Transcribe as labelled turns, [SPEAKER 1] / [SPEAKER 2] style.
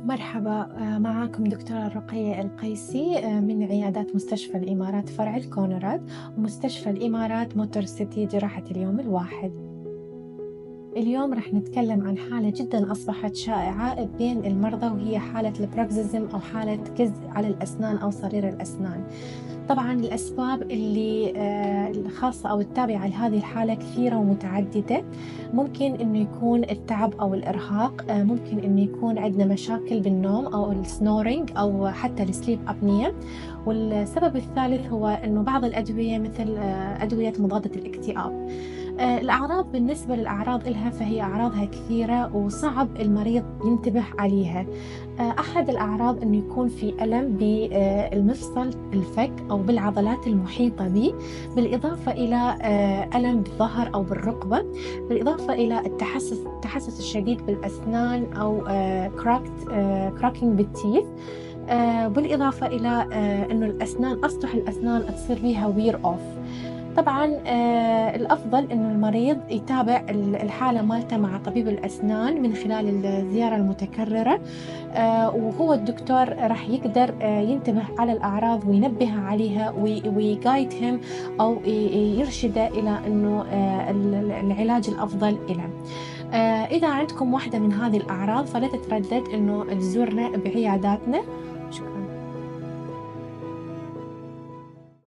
[SPEAKER 1] مرحبا، معاكم دكتورة رقية القيسي من عيادات مستشفى الإمارات فرع الكونراد ومستشفى الإمارات موتور سيتي جراحة اليوم الواحد. اليوم رح نتكلم عن حالة جدا أصبحت شائعة بين المرضى، وهي حالة البروكسيزم أو حالة كز على الأسنان أو صرير الأسنان. طبعا الأسباب اللي الخاصة أو التابعة لهذه الحالة كثيرة ومتعددة. ممكن إنه يكون التعب أو الإرهاق، ممكن إنه يكون عندنا مشاكل بالنوم أو السنورينج أو حتى السليب أبنية. والسبب الثالث هو إنه بعض الأدوية مثل أدوية مضادة الاكتئاب. الأعراض، بالنسبة للأعراض إلها فهي أعراضها كثيرة وصعب المريض ينتبه عليها. أحد الأعراض أنه يكون في ألم بالمفصل الفك أو بالعضلات المحيطة به، بالإضافة إلى ألم بالظهر أو بالركبة، بالإضافة إلى التحسس الشديد بالأسنان أو كراكينج بالتيث. بالإضافة إلى أنه أسطح الأسنان تصير بيها وير أوف. طبعا الأفضل أنه المريض يتابع الحالة مالته مع طبيب الأسنان من خلال الزيارة المتكررة، وهو الدكتور راح يقدر ينتبه على الأعراض وينبه عليها ويقايدهم أو يرشده إلى أنه العلاج الأفضل له. إذا عندكم واحدة من هذه الأعراض فلا تتردد أنه تزورنا بعياداتنا